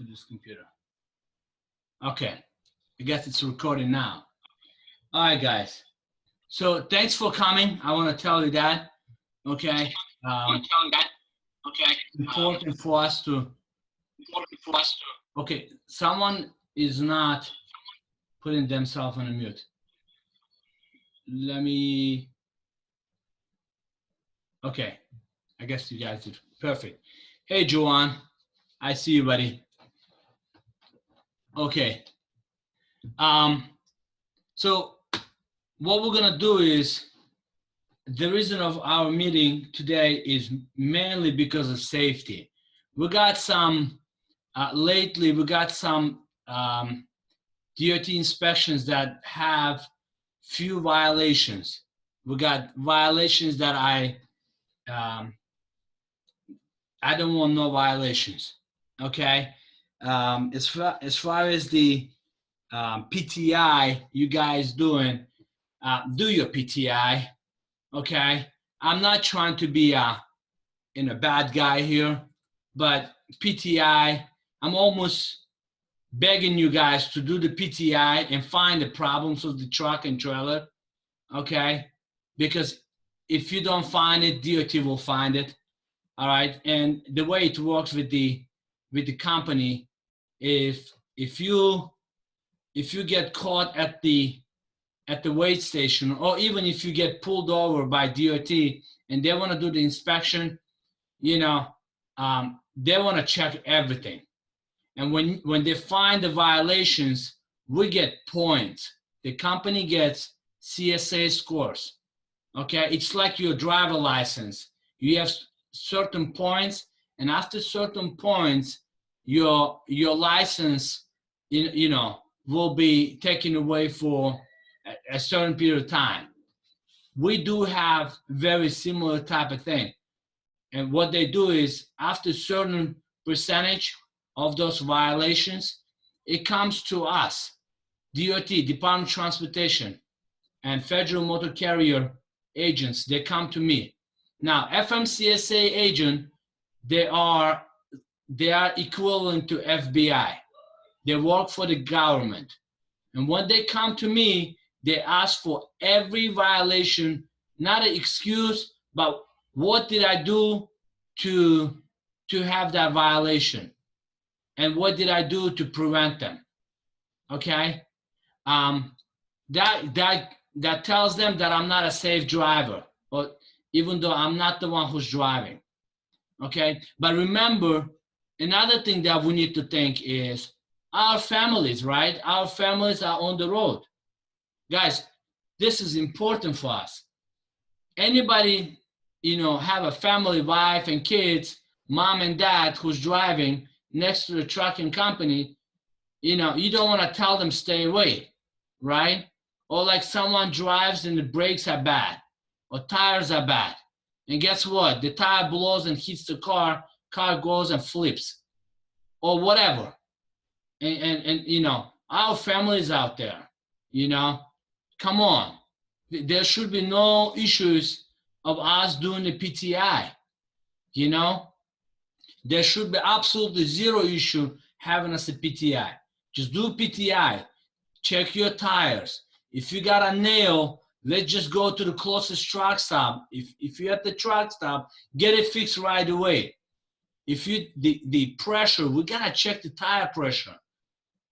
this computer. Okay, I guess it's recording now. All right, guys. So thanks for coming. I want to tell you that. Okay. Important for us to. Okay, someone is not putting themselves on a mute. Let me. Okay, I guess you guys did. Perfect. Hey, Joanne. I see you, buddy. Okay. So what we're gonna do is, the reason of our meeting today is mainly because of safety. We got some lately. We got some DOT inspections that have few violations. We got violations that I don't want no violations. Okay. As far as the PTI you guys doing, do your PTI. Okay. I'm not trying to be a bad guy here, but PTI, I'm almost begging you guys to do the PTI and find the problems with the truck and trailer. Okay. Because if you don't find it, DOT will find it. All right. And the way it works with the company, if you get caught at the weight station, or even if you get pulled over by DOT and they want to do the inspection, they want to check everything. And when they find the violations, we get points. The company gets CSA scores. Okay, it's like your driver license. You have certain points, and after certain points, your license, will be taken away for a certain period of time. We do have very similar type of thing. And what they do is, after a certain percentage of those violations, it comes to us, DOT, Department of Transportation, and Federal Motor Carrier agents. They come to me. Now, FMCSA agent, they are equivalent to FBI. They work for the government. And when they come to me, they ask for every violation, not an excuse, but what did I do to have that violation? And what did I do to prevent them? Okay? That tells them that I'm not a safe driver, or even though I'm not the one who's driving. Okay? But remember, another thing that we need to think is our families, right? Our families are on the road. Guys, this is important for us. Anybody, have a family, wife and kids, mom and dad who's driving next to the trucking company, you don't want to tell them stay away, right? Or like someone drives and the brakes are bad or tires are bad. And guess what? The tire blows and hits the car goes and flips or whatever. And our families out there, come on. There should be no issues of us doing the PTI, There should be absolutely zero issue having us a PTI. Just do PTI. Check your tires. If you got a nail, let's just go to the closest truck stop. If you're at the truck stop, get it fixed right away. If the pressure, we gotta check the tire pressure.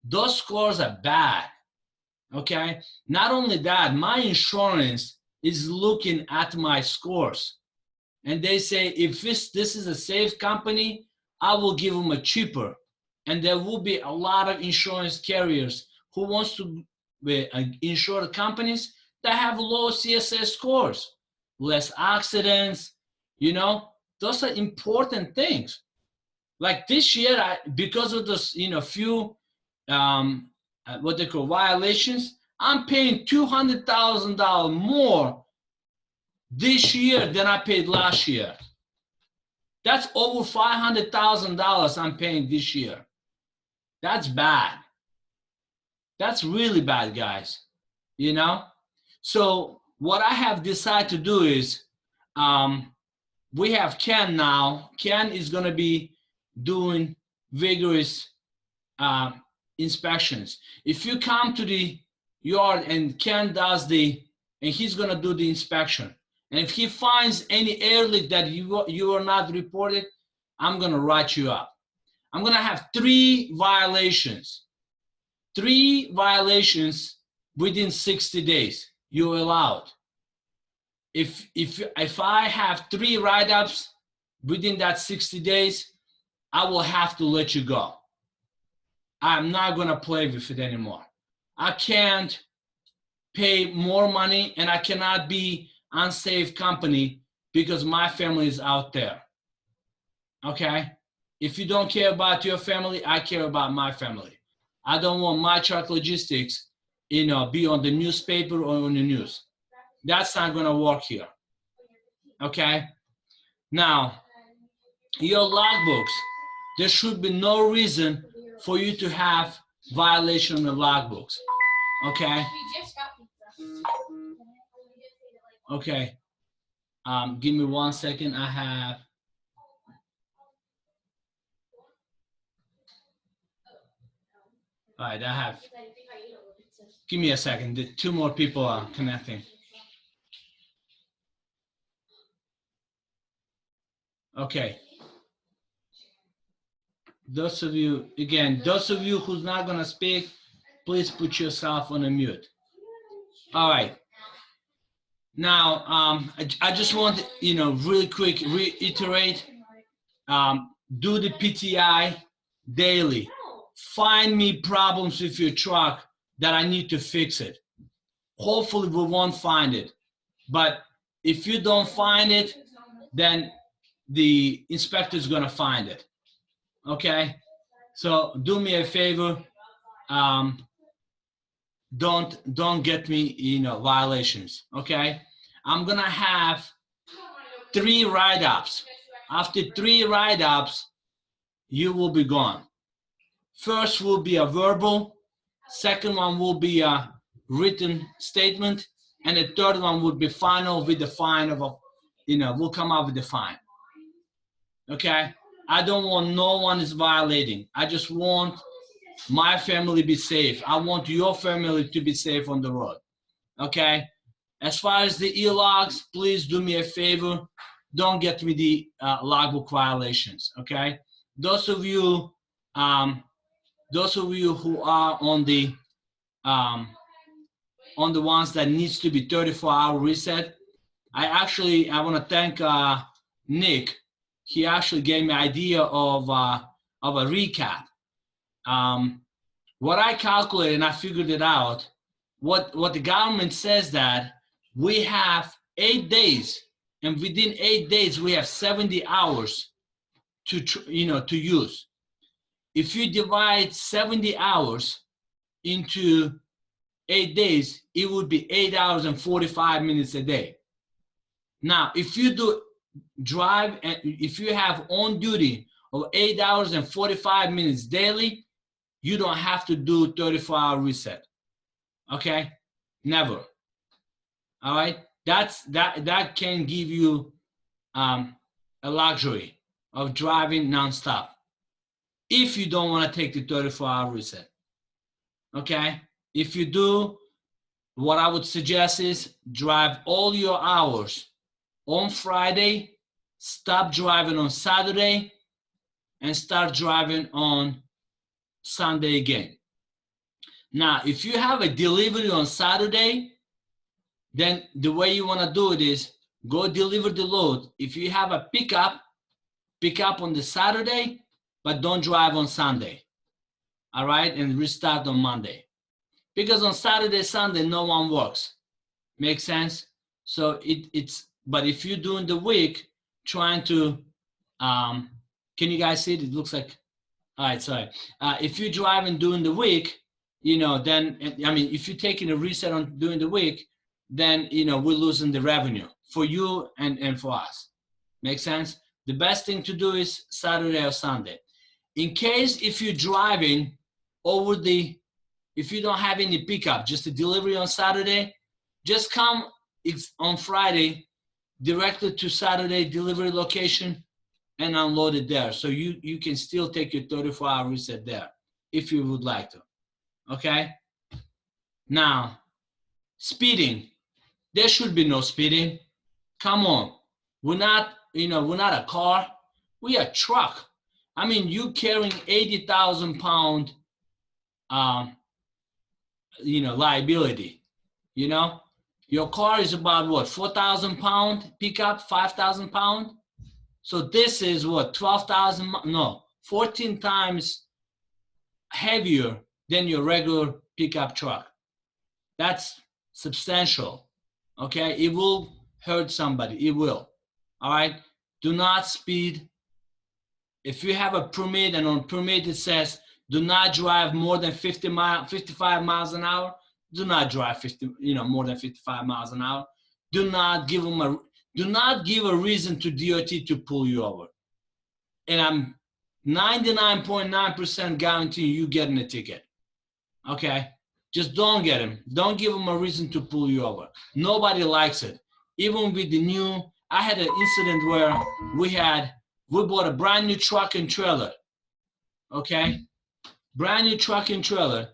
Those scores are bad. Okay. Not only that, my insurance is looking at my scores, and they say if this is a safe company, I will give them a cheaper. And there will be a lot of insurance carriers who wants to insure the companies that have low CSA scores, less accidents. Those are important things. Like this year, because of this, few what they call violations, I'm paying $200,000 more this year than I paid last year. That's over $500,000 I'm paying this year. That's bad. That's really bad, guys. So what I have decided to do is, we have Ken now. Ken is going to be doing vigorous inspections. If you come to the yard and Ken does and he's gonna do the inspection, and if he finds any air leak that you are not reported, I'm gonna write you up. I'm gonna have 3 violations. 3 violations within 60 days. You're allowed. If I have 3 write-ups within that 60 days, I will have to let you go. I'm not gonna play with it anymore. I can't pay more money and I cannot be unsafe company because my family is out there. Okay? If you don't care about your family, I care about my family. I don't want my truck logistics, be on the newspaper or on the news. That's not gonna work here. Okay? Now, your logbooks, there should be no reason for you to have violation of the logbooks. Okay? Okay. Give me 1 second. I have. All right, I have. Give me a second. The 2 more people are connecting. Okay. Those of you who's not gonna speak, please put yourself on a mute. All right. Now, I just want to, really quick reiterate. Do the PTI daily. Find me problems with your truck that I need to fix it. Hopefully we won't find it. But if you don't find it, then the inspector is gonna find it. Okay? So do me a favor. Don't get me, violations. Okay? I'm gonna have 3 write-ups. After 3 write-ups, you will be gone. First will be a verbal, second one will be a written statement, and the third one would be final with the fine of we'll come up with the fine. Okay? I don't want no one is violating. I just want my family to be safe. I want your family to be safe on the road. Okay? As far as the e-logs, please do me a favor. Don't get me the logbook violations. Okay? Those of you who are on the ones that needs to be 34-hour reset, I want to thank Nick. He actually gave me an idea of a recap. What I calculated and I figured it out, what the government says that we have 8 days, and within 8 days we have 70 hours to use. If you divide 70 hours into 8 days, it would be 8 hours and 45 minutes a day. Now, if you do drive and if you have on duty of 8 hours and 45 minutes daily, you don't have to do 34-hour reset. Okay? Never. All right? That can give you a luxury of driving nonstop if you don't want to take the 34-hour reset. Okay? If you do, what I would suggest is drive all your hours on Friday, stop driving on Saturday, and start driving on Sunday again. Now, if you have a delivery on Saturday, then the way you want to do it is go deliver the load. If you have a pickup, pick up on the Saturday, but don't drive on Sunday. All right? And restart on Monday. Because on Saturday, Sunday, no one works. Make sense? So but if you're doing the week, trying to, can you guys see it? It looks like, all right, sorry. If you're driving during the week, then, if you're taking a reset on during the week, then, we're losing the revenue for you and for us. Make sense? The best thing to do is Saturday or Sunday. In case if you're driving if you don't have any pickup, just a delivery on Saturday, just come on Friday, directly to Saturday delivery location and unload it there. So you can still take your 34-hour reset there. if you would like to. Okay. Now, speeding. There should be no speeding. Come on. We're not, we're not a car. We're a truck. I mean, you carrying 80,000 pound, liability. Your car is about what, 4,000 pound pickup, 5,000 pound. So this is what, 12,000, no, 14 times heavier than your regular pickup truck. That's substantial. Okay, it will hurt somebody. It will. All right. Do not speed. If you have a permit and on permit it says do not drive more than 55 miles an hour, do not drive more than 55 miles an hour. Do not give a reason to DOT to pull you over. And I'm 99.9% guaranteeing you getting a ticket. Okay. Just don't get him. Don't give him a reason to pull you over. Nobody likes it. Even with the new, I had an incident where we bought a brand new truck and trailer. Okay? Brand new truck and trailer.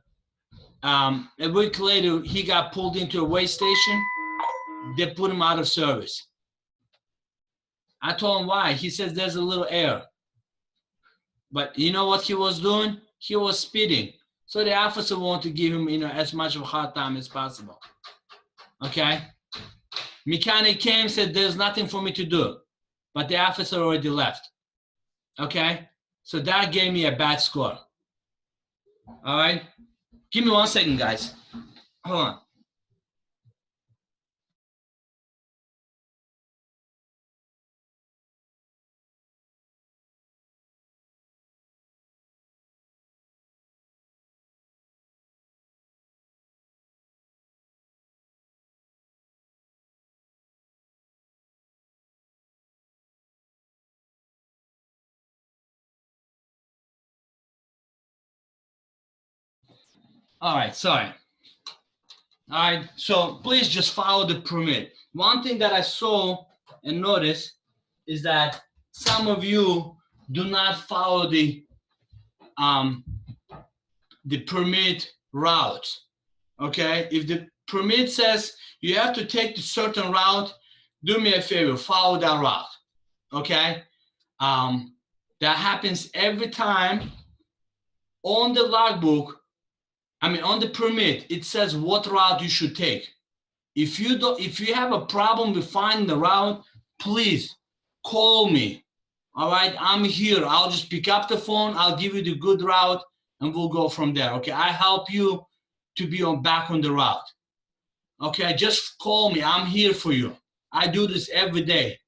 A week later, he got pulled into a weigh station. They put him out of service. I told him why. He says there's a little air. But you know what he was doing? He was speeding. So the officer wanted to give him, as much of a hard time as possible. Okay? Mechanic came, said there's nothing for me to do. But the officer already left. Okay? So that gave me a bad score. All right? Give me 1 second, guys. Hold on. All right, sorry. All right, so please just follow the permit. One thing that I saw and noticed is that some of you do not follow the permit route. Okay, if the permit says you have to take the certain route, do me a favor, follow that route. Okay, that happens every time. On the logbook, on the permit, it says what route you should take. If you have a problem with finding the route, please call me. All right, I'm here. I'll just pick up the phone. I'll give you the good route, and we'll go from there. Okay, I help you to be back on the route. Okay, just call me. I'm here for you. I do this every day.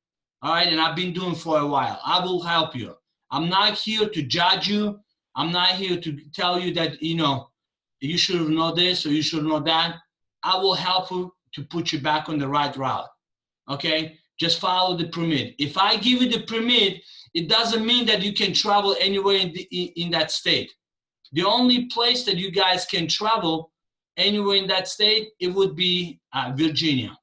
All right, and I've been doing it for a while. I will help you. I'm not here to judge you. I'm not here to tell you that you should know this or you should know that. I will help you to put you back on the right route. Okay, just follow the permit. If I give you the permit, it doesn't mean that you can travel anywhere in that state. The only place that you guys can travel anywhere in that state, it would be Virginia.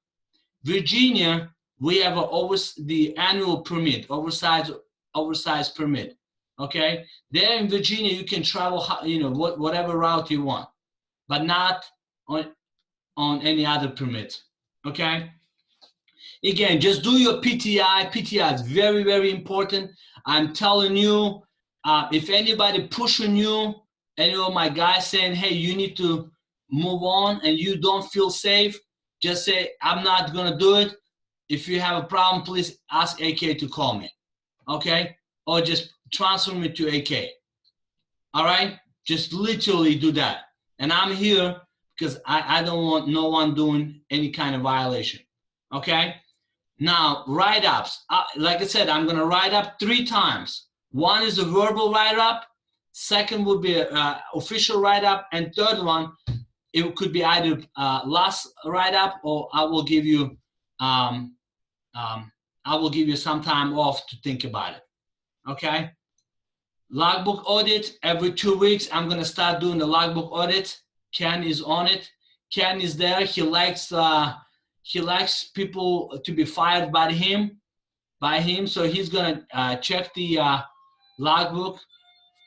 Virginia, we have the annual permit, oversized permit. Okay, there in Virginia, you can travel, whatever route you want, but not on any other permit. Okay. Again, just do your PTI. PTI is very, very important. I'm telling you, if anybody pushing you, any of my guys saying, hey, you need to move on and you don't feel safe, just say, I'm not going to do it. If you have a problem, please ask AK to call me. Okay? Or just transfer me to AK. All right? Just literally do that. And I'm here because I don't want no one doing any kind of violation. Okay? Now, write-ups. Like I said, I'm going to write up 3 times. One is a verbal write-up. Second would be an official write-up. And third one, it could be either last write-up or I will give you some time off to think about it. Okay? Logbook audit every 2 weeks. I'm going to start doing the logbook audit. Ken is on it. Ken is there. He likes people to be fired by him. So he's going to check the logbook,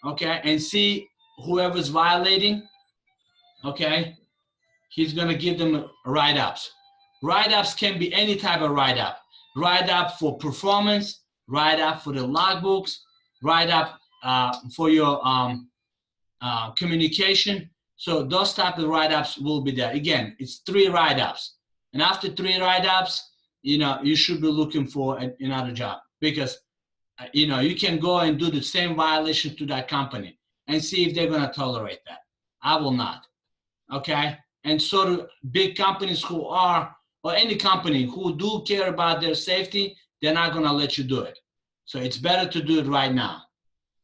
okay, and see whoever's violating, okay, he's gonna give them write-ups. Write-ups can be any type of write-up. Write-up for performance, write-up for the logbooks, write-up for your communication. So those type of write-ups will be there. Again, it's 3 write-ups. And after 3 write-ups, you know, you should be looking for another job, because you know, you can go and do the same violation to that company and see if they're gonna tolerate that. I will not, okay? And so do big companies who are, or any company who do care about their safety, they're not gonna let you do it. So it's better to do it right now,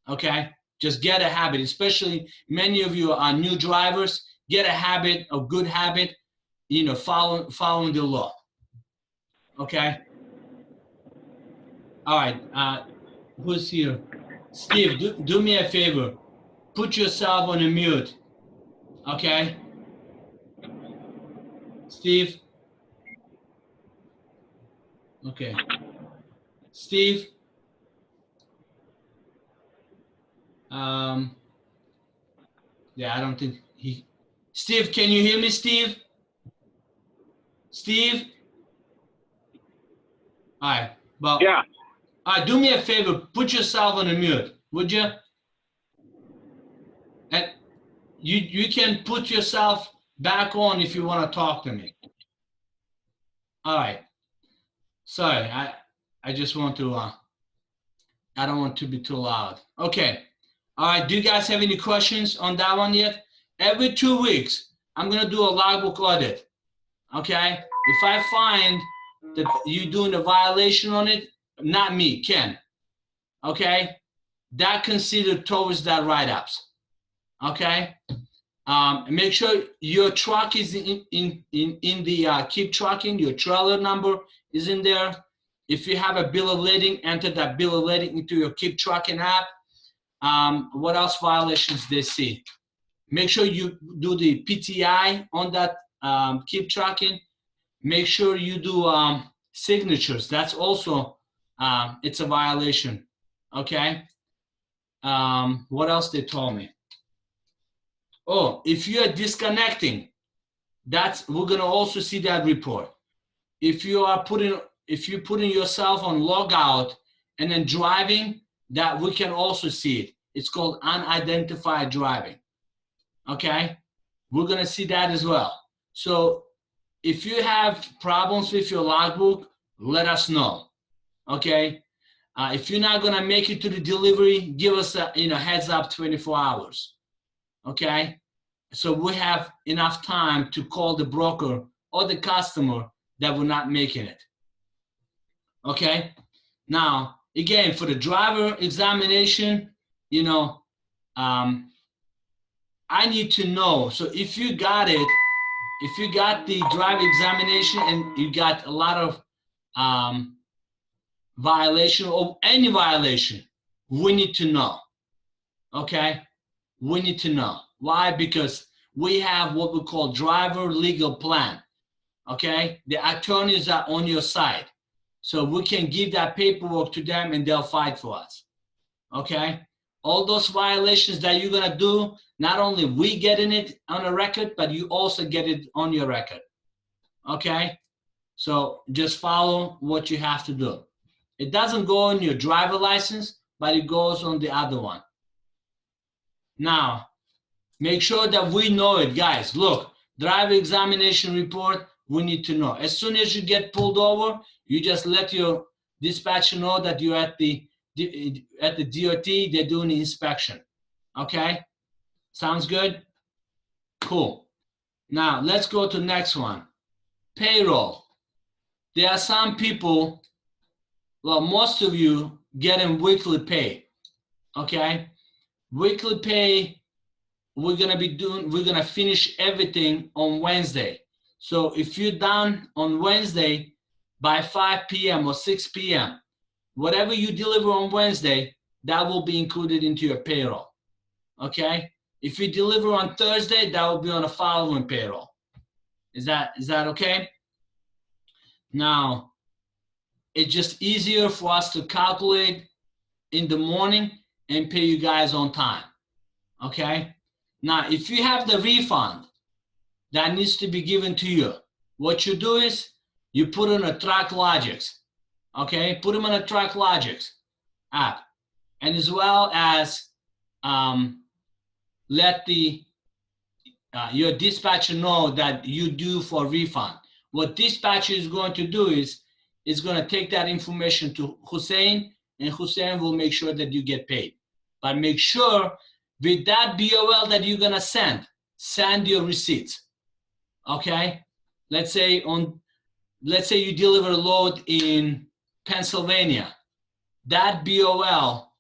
okay? Just get a habit, especially many of you are new drivers, get a habit, a good habit, you know, following the law, okay? All right, who's here? Steve, do me a favor. Put yourself on a mute, okay? Steve? Okay. Steve? Yeah, I don't think he... Steve, can you hear me, Steve? Steve? All right, well... Yeah. All right, do me a favor. Put yourself on a mute, would you? And you can put yourself back on if you want to talk to me. All right. Sorry, I just want to... I don't want to be too loud. Okay. All right, do you guys have any questions on that one yet? Every 2 weeks, I'm going to do a logbook audit, okay? If I find that you're doing a violation on it, not me, Ken, okay? That considered towards that write-ups, okay? Make sure your truck is in the keep trucking, your trailer number is in there. If you have a bill of lading, enter that bill of lading into your keep trucking app. What else violations they see? Make sure you do the PTI on that keep tracking. Make sure you do signatures. That's also, it's a violation, okay? What else they told me? Oh, if you are disconnecting, we're gonna also see that report. If you're putting yourself on logout and then driving, that we can also see it. It's called unidentified driving. Okay, we're gonna see that as well. So if you have problems with your logbook, let us know. Okay, if you're not gonna make it to the delivery, give us a heads up 24 hours. Okay, so we have enough time to call the broker or the customer that we're not making it. Okay, now again, for the driver examination, I need to know. So if you got it, if you got the driver examination and you got a lot of violation or any violation, we need to know. Okay, we need to know. Why? Because we have what we call driver legal plan. Okay, the attorneys are on your side, so we can give that paperwork to them and they'll fight for us. Okay, all those violations that you're gonna do, not only we getting it on a record, but you also get it on your record. Okay, so just follow what you have to do. It doesn't go on your driver license, but it goes on the other one. Now, make sure that we know it, guys. Look, driver examination report, we need to know. As soon as you get pulled over, you just let your dispatcher know that you're at the DOT, they're doing the inspection. Okay? Sounds good? Cool. Now, let's go to the next one. Payroll. There are some people, well, most of you getting weekly pay. Okay? Weekly pay, we're gonna finish everything on Wednesday. So if you're done on Wednesday by 5 p.m. or 6 p.m., whatever you deliver on Wednesday, that will be included into your payroll. Okay? If you deliver on Thursday, that will be on the following payroll. Is that okay? Now, it's just easier for us to calculate in the morning and pay you guys on time. Okay? Now, if you have the refund that needs to be given to you, what you do is you put in a TrackLogix, okay? Put them in a TrackLogix app, and as well as let the your dispatcher know that you due for refund. What dispatcher is going to do is going to take that information to Hussein, and Hussein will make sure that you get paid. But make sure with that BOL that you're gonna send your receipts. Okay? Let's say you deliver a load in Pennsylvania. That BOL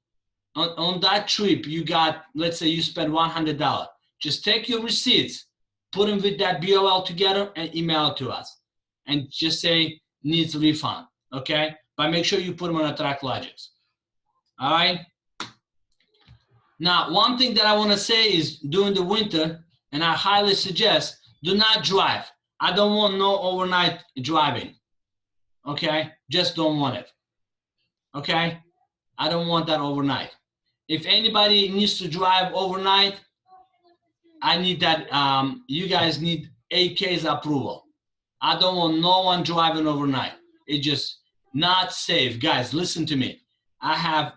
on that trip you got, let's say you spent $100. Just take your receipts, put them with that BOL together, and email it to us. And just say needs refund. Okay? But make sure you put them on a TrackLogix. All right? Now, one thing that I want to say is during the winter, and I highly suggest, do not drive. I don't want no overnight driving. Okay? Just don't want it. Okay? I don't want that overnight. If anybody needs to drive overnight, I need that, you guys need AK's approval. I don't want no one driving overnight. It's just not safe. Guys, listen to me. I have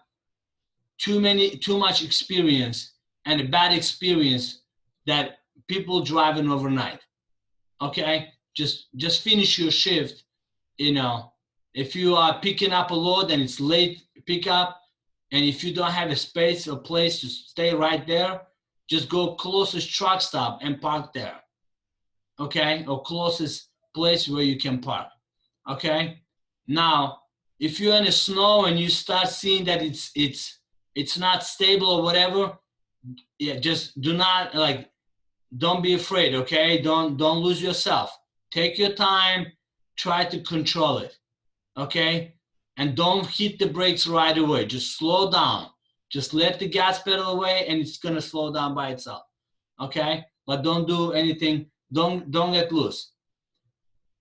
too much experience and a bad experience that people driving overnight. Okay? Just finish your shift. You know, if you are picking up a load and it's late pickup, and if you don't have a space or place to stay right there, just go closest truck stop and park there. Okay? Or closest place where you can park. Okay? Now, if you're in the snow and you start seeing that it's not stable or whatever, yeah, just don't be afraid, okay? Don't lose yourself. Take your time, try to control it, okay? And don't hit the brakes right away. Just slow down. Just let the gas pedal away and it's gonna slow down by itself, okay? But don't do anything, don't get loose.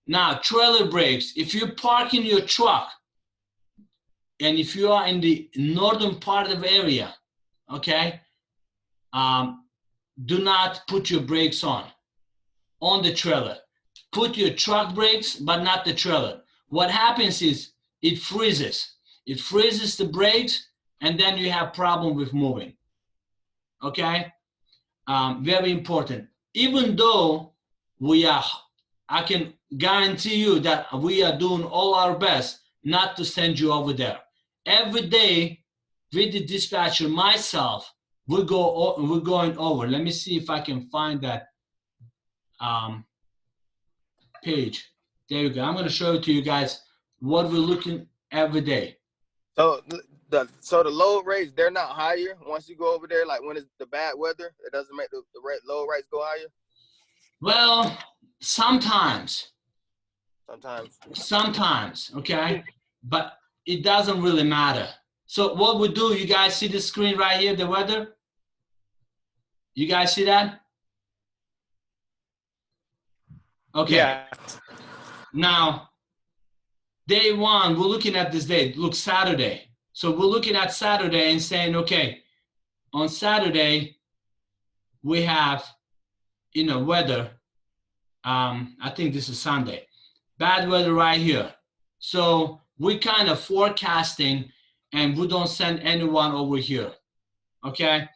Now, trailer brakes, if you're parking your truck, and if you are in the northern part of the area, okay, do not put your brakes on the trailer. Put your truck brakes, but not the trailer. What happens is it freezes. It freezes the brakes, and then you have problem with moving. Okay? Very important. Even though I can guarantee you that we are doing all our best not to send you over there. Every day with the dispatcher, myself, we're going over. Let me see if I can find that page. There you go. I'm going to show it to you guys what we're looking every day. So the load rates, they're not higher once you go over there. Like when it's the bad weather, it doesn't make the load rates go higher. Well, sometimes. Sometimes, okay, but it doesn't really matter. So what we do, you guys see the screen right here, the weather? You guys see that? Okay. Yeah. Now, day one, we're looking at this day. Look, Saturday. So we're looking at Saturday and saying, okay, on Saturday, we have, weather. I think this is Sunday. Bad weather right here. So we kind of forecasting, and we don't send anyone over here. Okay?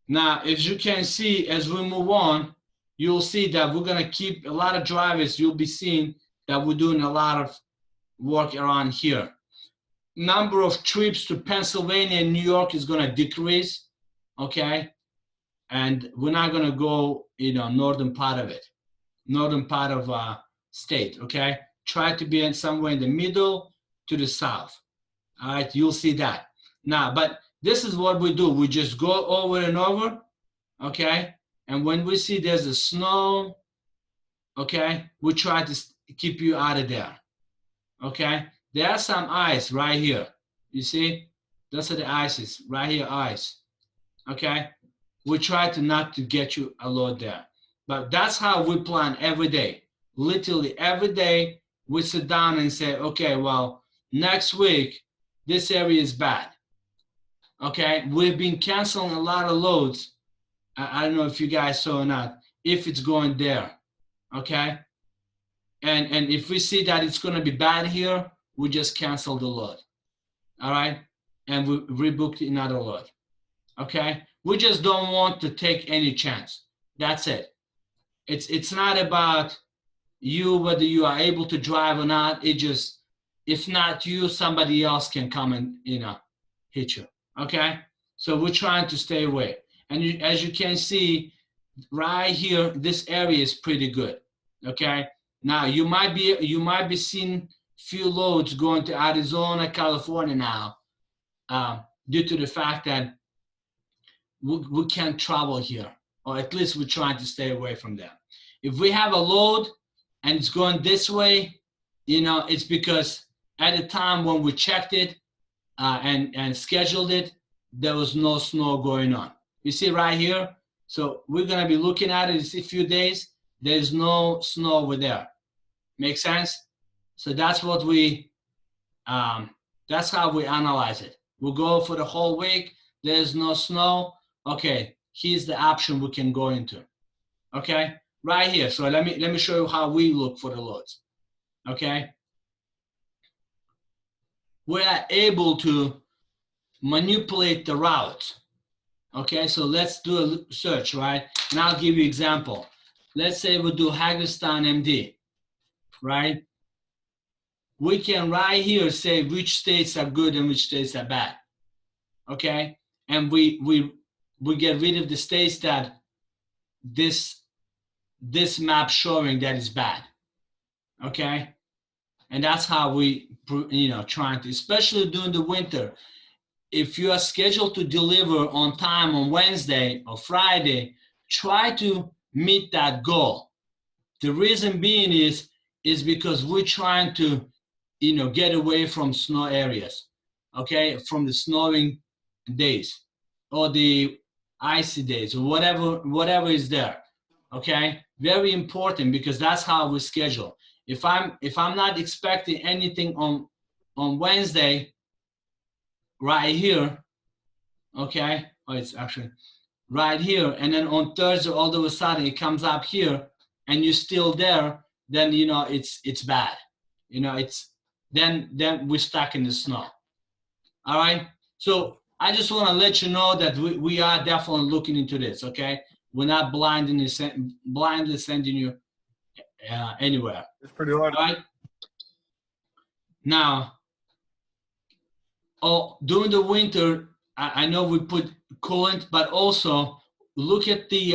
Now, as you can see, as we move on, you'll see that we're going to keep a lot of drivers. You'll be seeing that we're doing a lot of work around here. Number of trips to Pennsylvania and New York is going to decrease. Okay? And we're not going to go, northern part of it. Northern part of state, okay? Try to be in somewhere in the middle to the south. All right, you'll see that. Now, but this is what we do. We just go over and over, okay? And when we see there's a snow, okay, we try to keep you out of there, okay? There's some ice right here. You see? Those are the ices, right here, ice, okay? We try to not to get you a load there. But that's how we plan every day. Literally every day, we sit down and say, okay, well, next week, this area is bad. Okay, we've been canceling a lot of loads I don't know if you guys saw or not, if it's going there, okay? And if we see that it's gonna be bad here, we just cancel the load, all right? And we rebook another load, okay? We just don't want to take any chance. That's it. It's not about you, whether you are able to drive or not. It just, if not you, somebody else can come and, hit you, okay? So we're trying to stay away. And as you can see, right here, this area is pretty good, okay? Now, you might be seeing few loads going to Arizona, California now, due to the fact that we can't travel here, or at least we're trying to stay away from them. If we have a load and it's going this way, it's because at the time when we checked it and scheduled it, there was no snow going on. You see right here? So we're gonna be looking at it in a few days. There's no snow over there. Make sense? So that's what that's how we analyze it. We'll go for the whole week. There's no snow. Okay, here's the option we can go into. Okay, right here. So let me show you how we look for the loads. Okay, we are able to manipulate the route. Okay, so let's do a search, right? And I'll give you an example. Let's say we do Hagerstown, MD, right? We can right here say which states are good and which states are bad. Okay, and we get rid of the states that this map showing that is bad. Okay, and that's how we trying to, especially during the winter. If you are scheduled to deliver on time on Wednesday or Friday, try to meet that goal. The reason being is because we're trying to, get away from snow areas, okay, from the snowing days or the icy days or whatever is there, okay. Very important, because that's how we schedule. If I'm not expecting anything on Wednesday, right here, okay, oh, it's actually right here, and then on Thursday all of a sudden it comes up here and you're still there, then it's bad. It's then we're stuck in the snow. All right, so I just want to let you know that we are definitely looking into this. Okay, we're not blindly sending you anywhere. It's pretty hard. All right, now, during the winter, I know we put coolant, but also look at the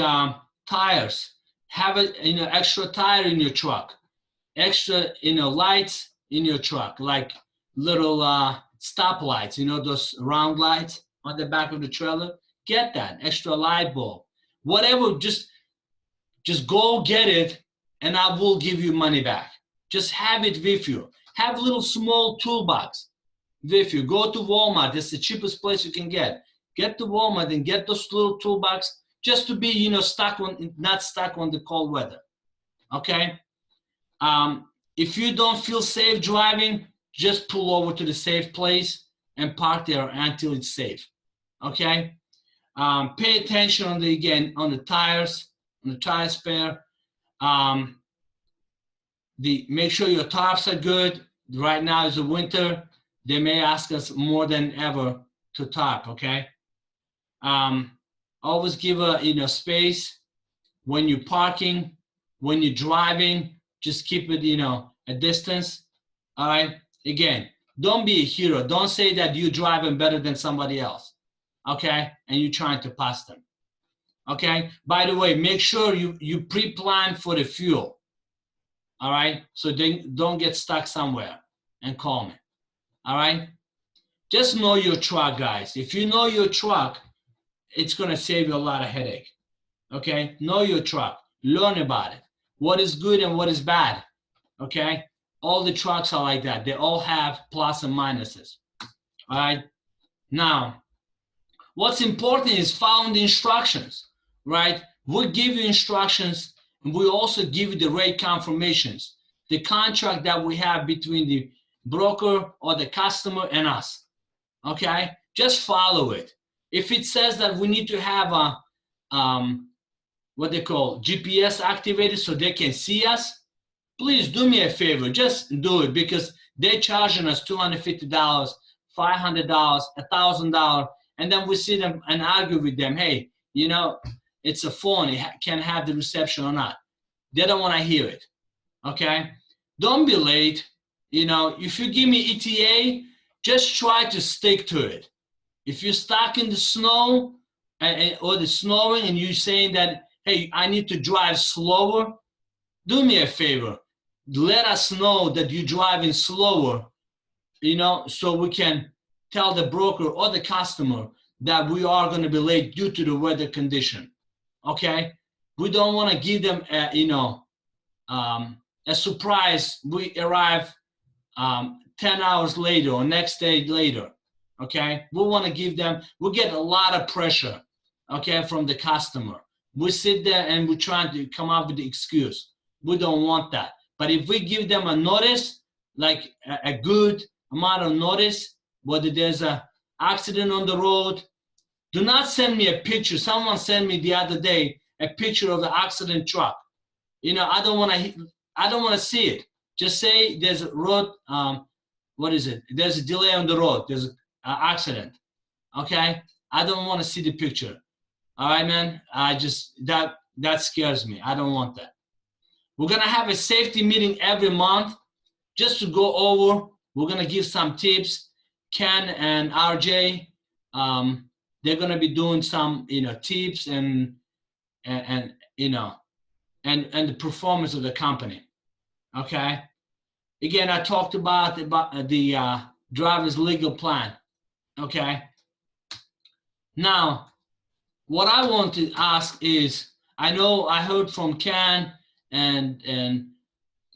tires. Have extra tire in your truck, extra lights in your truck, like little stop lights. Those round lights on the back of the trailer. Get that extra light bulb, whatever. Just go get it, and I will give you money back. Just have it with you. Have a little small toolbox. If you go to Walmart, it's the cheapest place you can get. Get to Walmart and get those little toolbox, just to be, not stuck on the cold weather. Okay. If you don't feel safe driving, just pull over to the safe place and park there until it's safe. Okay. Pay attention on the tires, on the tire spare. Make sure your tarps are good. Right now is the winter. They may ask us more than ever to tarp, okay? Always give a space when you're parking, when you're driving. Just keep it, a distance. All right. Again, don't be a hero. Don't say that you're driving better than somebody else, okay? And you're trying to pass them, okay? By the way, make sure you pre-plan for the fuel. All right. So then don't get stuck somewhere and call me. All right. Just know your truck, guys. If you know your truck, it's going to save you a lot of headache. Okay. Know your truck. Learn about it. What is good and what is bad. Okay. All the trucks are like that. They all have plus and minuses. All right. Now, what's important is following the instructions, right? We'll give you instructions, and we also give you the rate confirmations, the contract that we have between the broker or the customer and us. Okay, just follow it. If it says that we need to have what they call GPS activated so they can see us, please do me a favor, just do it, because they're charging us $250, $500, $1,000, and then we sit them and argue with them. Hey, you know, it's a phone, it can have the reception or not. They don't want to hear it. Okay, don't be late. You know, if you give me ETA, just try to stick to it. If you're stuck in the snow or the snowing and you're saying that, hey, I need to drive slower, do me a favor. Let us know that you're driving slower, you know, so we can tell the broker or the customer that we are going to be late due to the weather condition. Okay, we don't want to give them a surprise. We arrive 10 hours later or next day later. Okay, we want to give them, we get a lot of pressure, okay, from the customer. We sit there and we're trying to come up with the excuse. We don't want that. But if we give them a notice, like a good amount of notice, whether there's an accident on the road, do not send me a picture. Someone sent me the other day a picture of the accident truck. You know, I don't want to see it. Just say there's a road, what is it? There's a delay on the road. There's an accident, okay? I don't want to see the picture. All right, man? That scares me. I don't want that. We're going to have a safety meeting every month just to go over. We're going to give some tips. Ken and RJ, they're going to be doing some, you know, tips and you know, and the performance of the company. Okay. Again, I talked about the driver's legal plan. Okay. Now, what I want to ask is, I know I heard from Ken, and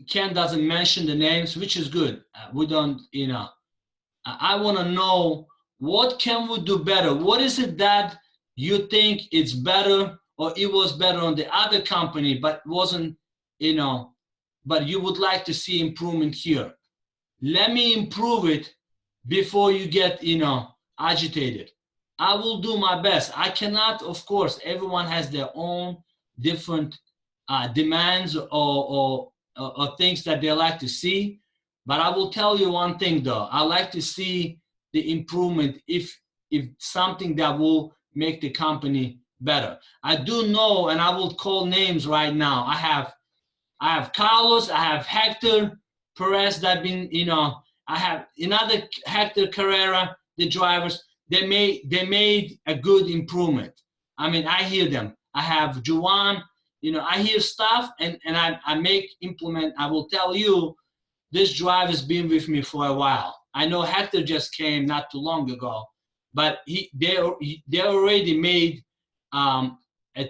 Ken doesn't mention the names, which is good. We don't, you know. I want to know, what can we do better? What is it that you think it's better, or it was better on the other company, but wasn't, you know, but you would like to see improvement here? Let me improve it before you get, you know, agitated. I will do my best. I cannot, of course, everyone has their own different demands or things that they like to see. But I will tell you one thing though, I like to see the improvement if something that will make the company better. I do know, and I will call names right now. I have Carlos, I have Hector Perez that been, you know, I have another Hector Carrera, the drivers, they made a good improvement. I mean, I hear them. I have Juwan, you know, I hear stuff and I implement. I will tell you, this driver's been with me for a while. I know Hector just came not too long ago, but they already made a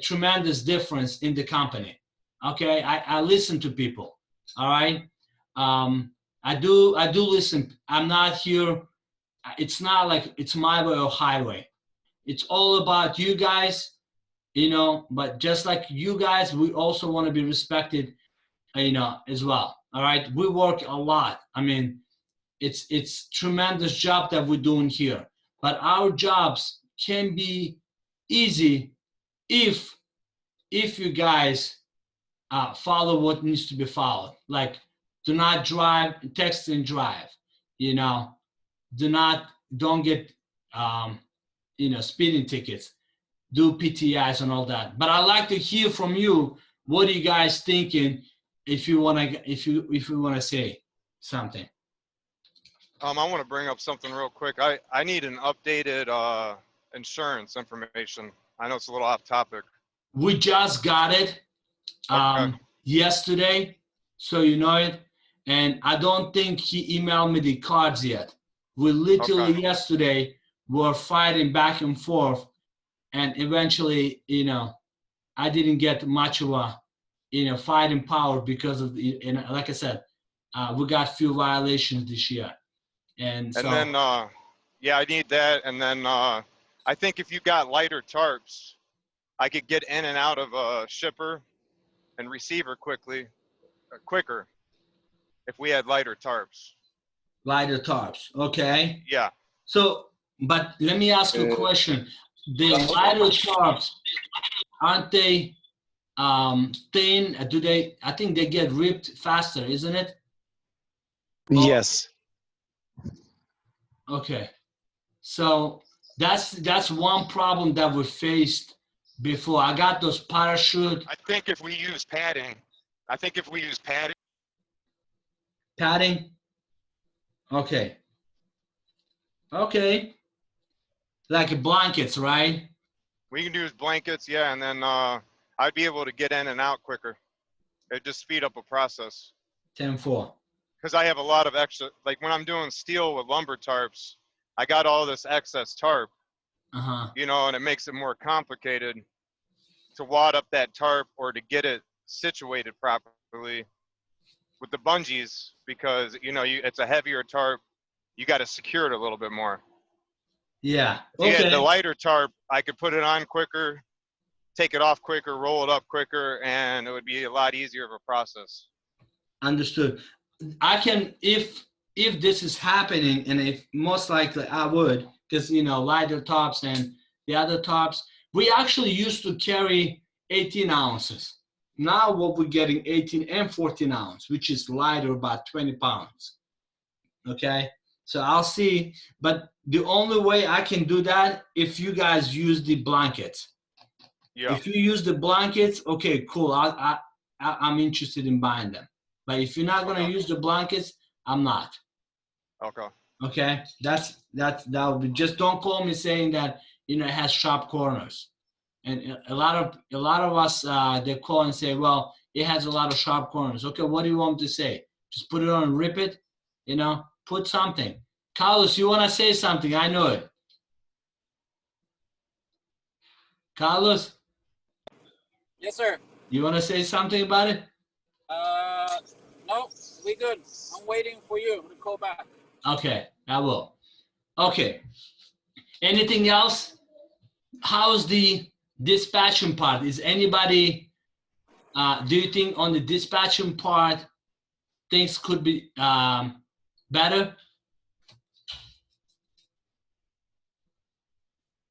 tremendous difference in the company. Okay, I listen to people. All right, I do listen. I'm not here. It's not like it's my way or highway. It's all about you guys, you know. But just like you guys, we also want to be respected, you know, as well. All right, we work a lot. I mean, it's tremendous job that we're doing here. But our jobs can be easy if you guys follow what needs to be followed. Like, do not drive, text and drive. You know, don't get you know, speeding tickets. Do PTIs and all that. But I'd like to hear from you. What are you guys thinking? If you wanna say something. I want to bring up something real quick. I need an updated insurance information. I know it's a little off topic. We just got it yesterday, so you know it. And I don't think he emailed me the cards yet. We literally yesterday were fighting back and forth, and eventually, you know, I didn't get much of a, you know, fighting power because of the, you know, like I said, we got few violations this year. And so, then, yeah, I need that. And then I think if you got lighter tarps, I could get in and out of a shipper and receiver quicker if we had lighter tarps. Lighter tarps, okay? Yeah. So, but let me ask you a question. The lighter tarps, aren't they thin? Do they? I think they get ripped faster, isn't it? Yes. Okay. So that's one problem that we faced before. I got those parachute I think if we use padding, padding. Okay. Okay. Like blankets, right? we can use blankets, yeah, and then I'd be able to get in and out quicker. It'd just speed up a process. 10-4. Because I have a lot of extra, like when I'm doing steel with lumber tarps, I got all this excess tarp, Uh-huh. you know, and it makes it more complicated to wad up that tarp or to get it situated properly with the bungees, because, you know, it's a heavier tarp. You got to secure it a little bit more. Yeah. Yeah, Okay. the lighter tarp, I could put it on quicker, take it off quicker, roll it up quicker, and it would be a lot easier of a process. Understood. I can, if this is happening, and if most likely I would, because you know lighter tops and the other tops, we actually used to carry 18 ounces. Now what we're getting 18 and 14 ounce, which is lighter about 20 pounds. Okay, so I'll see, but the only way I can do that if you guys use the blankets. Yeah. If you use the blankets, okay, cool. I'm interested in buying them. But if you're not gonna use the blankets, I'm not. Okay. Okay, that would be, just don't call me saying that it has sharp corners. And a lot of us they call and say, well, it has a lot of sharp corners. Okay, what do you want me to say? Just put it on and rip it, put something. Carlos, you wanna say something? I know it. Carlos? Yes, sir. You wanna say something about it? No, we good. I'm waiting for you to call back. Okay, I will. Okay. Anything else? How's the dispatching part? Is anybody, do you think on the dispatching part, things could be better?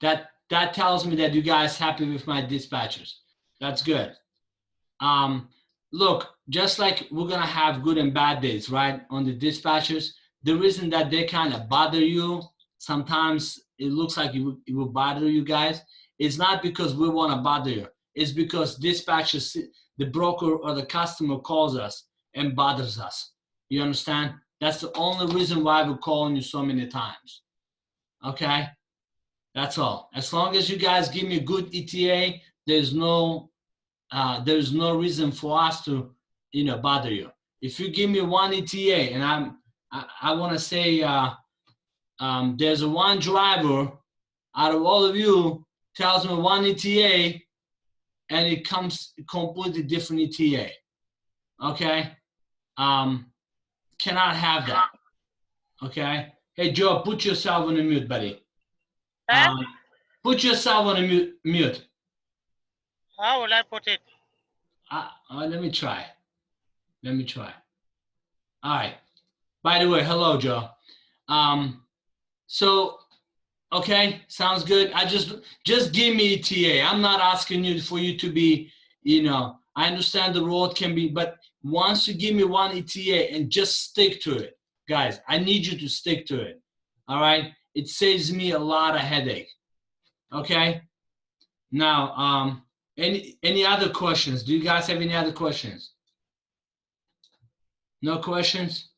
That tells me that you guys happy with my dispatchers. That's good. Look, just like we're gonna have good and bad days, right? On the dispatchers, the reason that they kind of bother you, sometimes it looks like it will bother you guys, it's not because we want to bother you. It's because dispatchers, the broker or the customer calls us and bothers us. You understand? That's the only reason why we're calling you so many times. Okay? That's all. As long as you guys give me good ETA, there's no reason for us to, bother you. If you give me one ETA, and I want to say there's one driver out of all of you tells me one ETA, and it comes completely different ETA. Okay, cannot have that. Okay. Hey Joe, put yourself on a mute, buddy. Put yourself on a mute. How will I put it? Let me try. All right. By the way, hello, Joe. So, okay, sounds good. I just give me ETA. I'm not asking you for you to be, I understand the road can be, but once you give me one ETA and just stick to it, guys, I need you to stick to it. All right. It saves me a lot of headache. Okay. Now, any other questions? Do you guys have any other questions? No questions?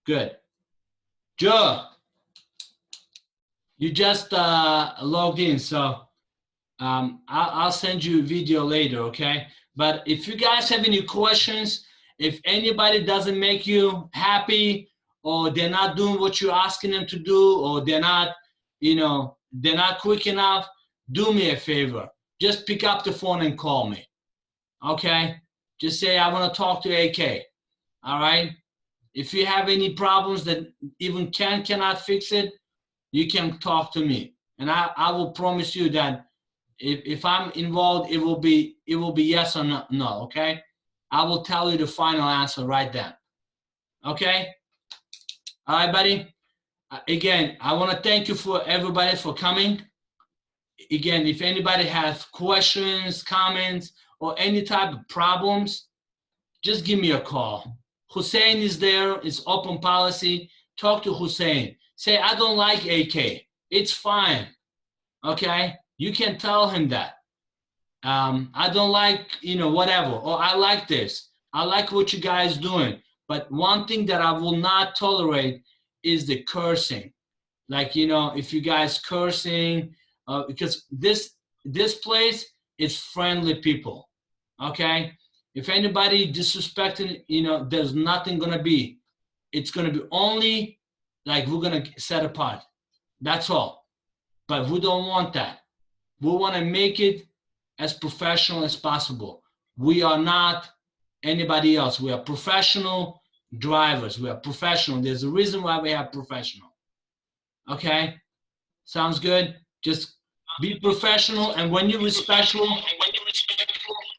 Good. Joe, you just logged in, so I'll send you a video later, okay? But if you guys have any questions, if anybody doesn't make you happy, or they're not doing what you're asking them to do, or they're not, they're not quick enough, do me a favor. Just pick up the phone and call me, okay? Just say, I want to talk to AK, all right? If you have any problems that even Ken cannot fix it, you can talk to me. And I will promise you that if I'm involved, it will be yes or no, okay? I will tell you the final answer right then, okay? All right, buddy? Again, I want to thank you for everybody for coming. again, if anybody has questions, comments, or any type of problems, just give me a call. Hussein is there. It's open policy. Talk to Hussein. Say, I don't like AK. It's fine. Okay? You can tell him that. I don't like, whatever. Or I like this. I like what you guys doing. But one thing that I will not tolerate is the cursing. Like, if you guys cursing, because this place is friendly people. Okay? If anybody disrespecting, there's nothing gonna be. It's gonna be only like we're gonna set apart. That's all. But we don't want that. We want to make it as professional as possible. We are not anybody else. We are professional drivers. We are professional. There's a reason why we have professional. Okay? Sounds good? Just be professional, and when you're respectful,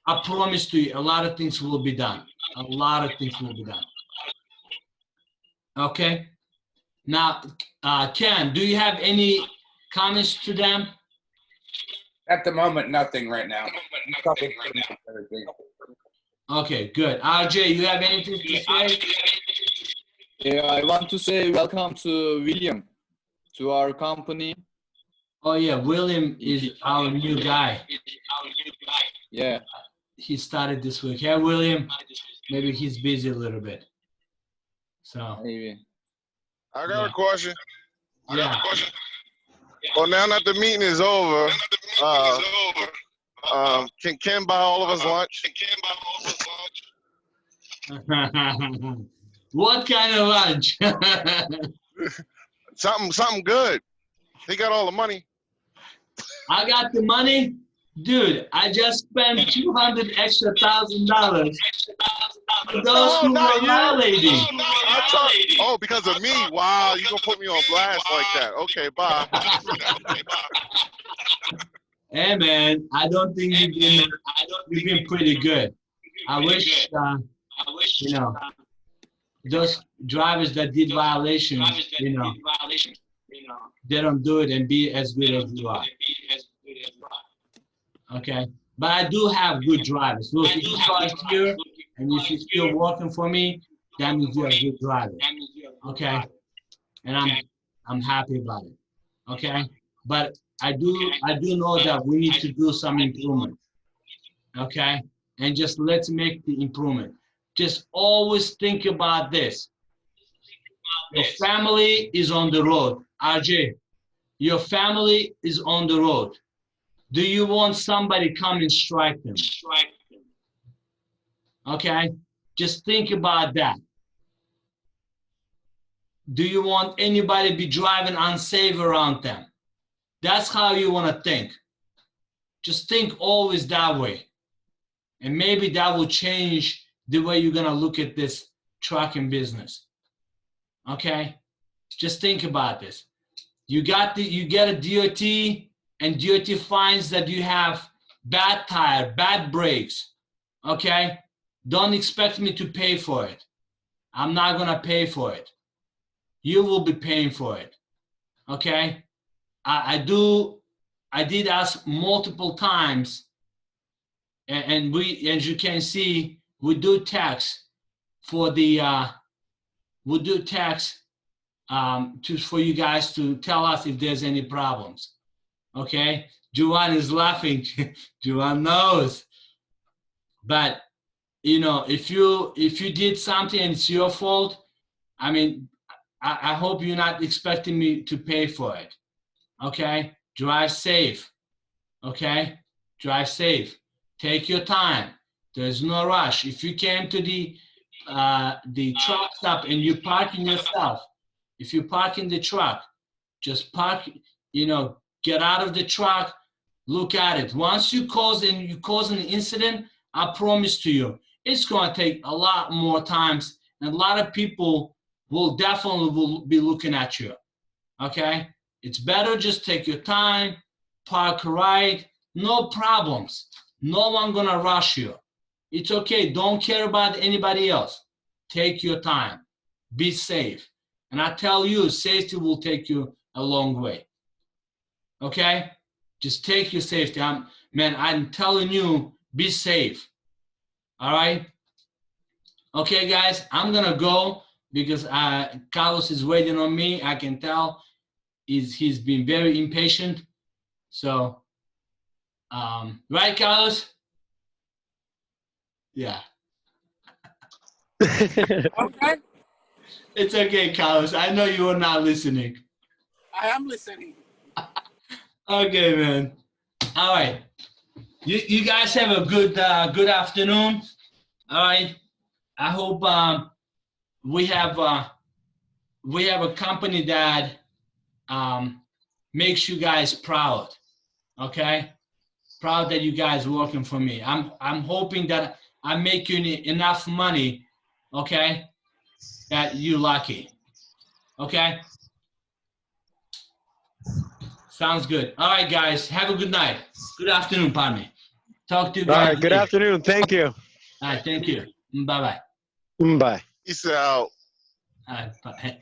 I promise to you, a lot of things will be done. A lot of things will be done. Okay? Now, Ken, do you have any comments to them? At the moment, nothing right now. Okay, good. RJ, you have anything to say? Yeah, I want to say welcome to William, to our company. Oh yeah, William is our new guy. Yeah. He started this week. Yeah, William. Maybe he's busy a little bit. So. Maybe. I got a question. Yeah. Well, now that the meeting is over, can Ken buy all of us lunch? What kind of lunch? Something good. He got all the money. I got the money? Dude, I just spent $200,000 extra for those who were violating. Oh, because of me? Wow, you gonna put me on blast like that? Okay, bye. Hey man, I don't think you've been pretty good. I wish those drivers that did violations, they don't do it and be as good as you are. Okay, but I do have good drivers. So if you start here and if you're still working for me, that means you're a good driver. Okay, and I'm happy about it. Okay, but I do know that we need to do some improvement. Okay, and just let's make the improvement. Just always think about this. Your family is on the road. RJ, your family is on the road. Do you want somebody come and strike them? Okay, just think about that. Do you want anybody be driving unsafe around them? That's how you want to think. Just think always that way. And maybe that will change the way you're going to look at this trucking business. Okay? Just think about this. You get a DOT, and DOT finds that you have bad tire, bad brakes. Okay? Don't expect me to pay for it. I'm not going to pay for it. You will be paying for it. Okay? I did ask multiple times, and we, as you can see, we do tax for the for you guys to tell us if there's any problems. Okay, Juwan is laughing. Juwan knows. But if you did something and it's your fault, I mean, I hope you're not expecting me to pay for it. Okay, drive safe. Okay, drive safe. Take your time. There's no rush. If you came to the truck stop and you're parking yourself, if you park in the truck, just park. Get out of the truck. Look at it. Once you cause an incident, I promise to you, it's going to take a lot more times, and a lot of people will definitely be looking at you. Okay. It's better just take your time, park right, no problems. No one gonna rush you. It's okay, don't care about anybody else. Take your time, be safe. And I tell you, safety will take you a long way. Okay? Just take your safety. I'm telling you, be safe. All right. Okay, guys, I'm gonna go because Carlos is waiting on me. I can tell he's been very impatient. So, right, Carlos? Yeah. Okay, It's okay, Carlos. I know you are not listening. I am listening. Okay, man. All right. You guys have a good afternoon. All right. I hope we have a company that makes you guys proud. Okay, proud that you guys working for me. I'm hoping that I make you enough money. Okay, that you lucky. Okay. Sounds good. All right, guys. Have a good night. Good afternoon, pardon me. Talk to you All guys. right. Good later. afternoon. Thank you. All right. Thank you. Bye-bye. Bye. Peace out. All right. Bye.